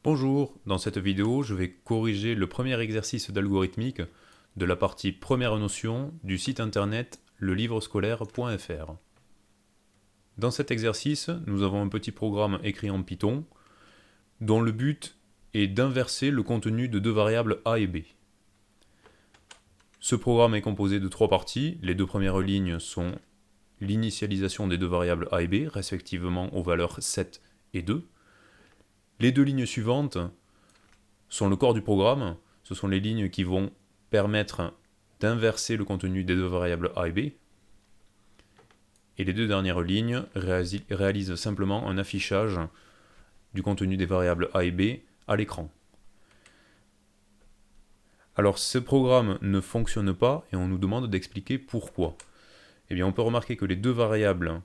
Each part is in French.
Bonjour, dans cette vidéo, je vais corriger le premier exercice d'algorithmique de la partie première notion du site internet lelivrescolaire.fr. Dans cet exercice, nous avons un petit programme écrit en Python dont le but est d'inverser le contenu de deux variables a et b. Ce programme est composé de trois parties. Les deux premières lignes sont l'initialisation des deux variables a et b, respectivement aux valeurs 7 et 2. Les deux lignes suivantes sont le corps du programme. Ce sont les lignes qui vont permettre d'inverser le contenu des deux variables a et b. Et les deux dernières lignes réalisent simplement un affichage du contenu des variables a et b à l'écran. Alors ce programme ne fonctionne pas et on nous demande d'expliquer pourquoi. Eh bien on peut remarquer que les deux variables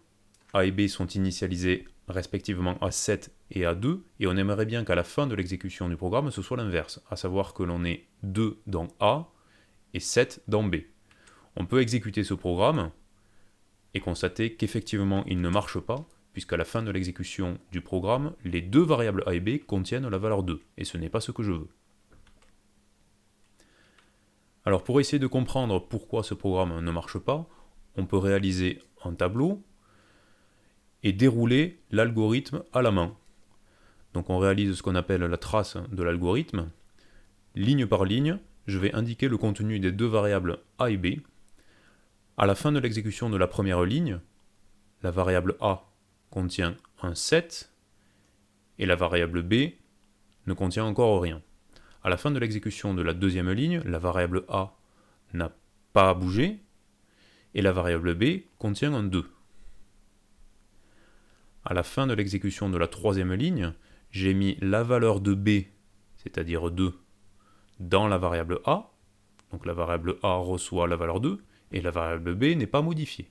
a et b sont initialisées respectivement à 7 et à 2, et on aimerait bien qu'à la fin de l'exécution du programme ce soit l'inverse, à savoir que l'on ait 2 dans A et 7 dans B. On peut exécuter ce programme et constater qu'effectivement il ne marche pas, puisqu'à la fin de l'exécution du programme, les deux variables a et b contiennent la valeur 2, et ce n'est pas ce que je veux. Alors pour essayer de comprendre pourquoi ce programme ne marche pas, on peut réaliser un tableau et dérouler l'algorithme à la main. Donc on réalise ce qu'on appelle la trace de l'algorithme. Ligne par ligne, je vais indiquer le contenu des deux variables a et b. À la fin de l'exécution de la première ligne, la variable a contient un 7 et la variable b ne contient encore rien. À la fin de l'exécution de la deuxième ligne, la variable a n'a pas bougé et la variable b contient un 2. À la fin de l'exécution de la troisième ligne, j'ai mis la valeur de b, c'est-à-dire 2, dans la variable a. Donc la variable a reçoit la valeur 2 et la variable b n'est pas modifiée.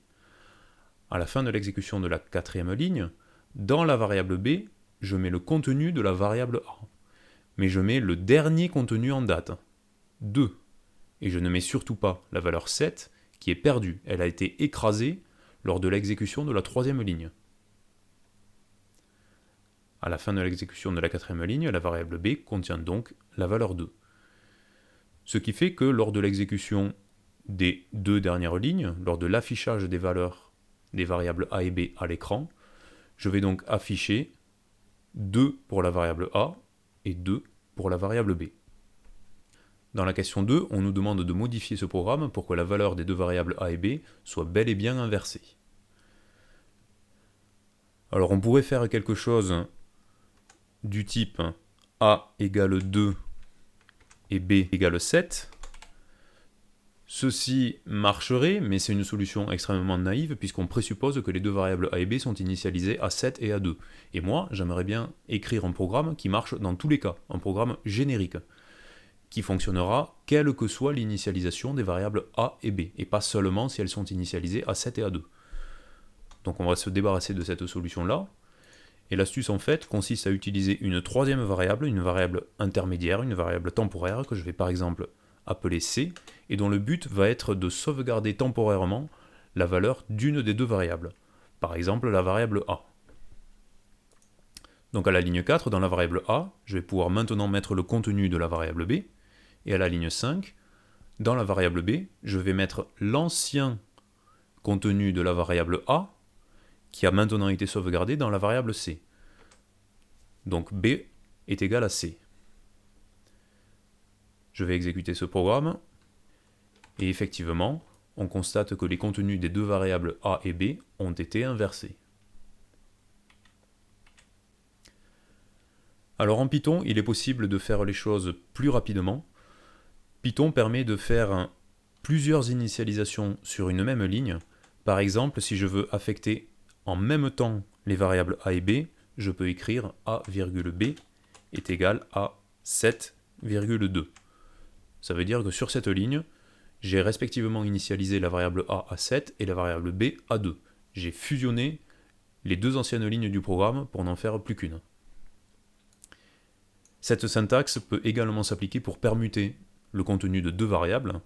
À la fin de l'exécution de la quatrième ligne, dans la variable b, je mets le contenu de la variable a. Mais je mets le dernier contenu en date, 2. Et je ne mets surtout pas la valeur 7 qui est perdue. Elle a été écrasée lors de l'exécution de la troisième ligne. À la fin de l'exécution de la quatrième ligne, la variable b contient donc la valeur 2. Ce qui fait que lors de l'exécution des deux dernières lignes, lors de l'affichage des valeurs des variables a et b à l'écran, je vais donc afficher 2 pour la variable a et 2 pour la variable b. Dans la question 2, on nous demande de modifier ce programme pour que la valeur des deux variables a et b soit bel et bien inversée. Alors on pourrait faire quelque chose du type a égale 2 et b égale 7. Ceci marcherait, mais c'est une solution extrêmement naïve puisqu'on présuppose que les deux variables a et b sont initialisées à 7 et à 2. Et moi, j'aimerais bien écrire un programme qui marche dans tous les cas, un programme générique, qui fonctionnera quelle que soit l'initialisation des variables a et b, et pas seulement si elles sont initialisées à 7 et à 2. Donc on va se débarrasser de cette solution-là. Et l'astuce en fait consiste à utiliser une troisième variable, une variable intermédiaire, une variable temporaire que je vais par exemple appeler c, et dont le but va être de sauvegarder temporairement la valeur d'une des deux variables, par exemple la variable a. Donc à la ligne 4, dans la variable a, je vais pouvoir maintenant mettre le contenu de la variable b, et à la ligne 5, dans la variable b, je vais mettre l'ancien contenu de la variable a, qui a maintenant été sauvegardé dans la variable c. Donc b est égal à c. Je vais exécuter ce programme, et effectivement, on constate que les contenus des deux variables a et b ont été inversés. Alors en Python, il est possible de faire les choses plus rapidement. Python permet de faire plusieurs initialisations sur une même ligne. Par exemple, si je veux affecter en même temps les variables a et b, je peux écrire a,b est égal à 7,2. Ça veut dire que sur cette ligne, j'ai respectivement initialisé la variable a à 7 et la variable b à 2. J'ai fusionné les deux anciennes lignes du programme pour n'en faire plus qu'une. Cette syntaxe peut également s'appliquer pour permuter le contenu de deux variables.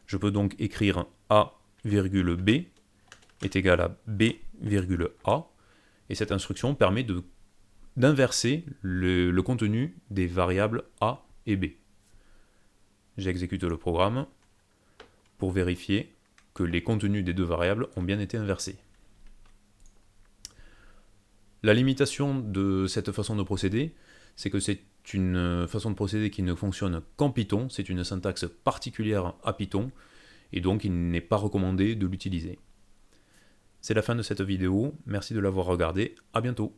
Je peux donc écrire a,b est égal à b,a, et cette instruction permet de d'inverser le contenu des variables A et B. J'exécute le programme pour vérifier que les contenus des deux variables ont bien été inversés. La limitation de cette façon de procéder, c'est que c'est une façon de procéder qui ne fonctionne qu'en Python, c'est une syntaxe particulière à Python, et donc il n'est pas recommandé de l'utiliser. C'est la fin de cette vidéo, merci de l'avoir regardée, à bientôt.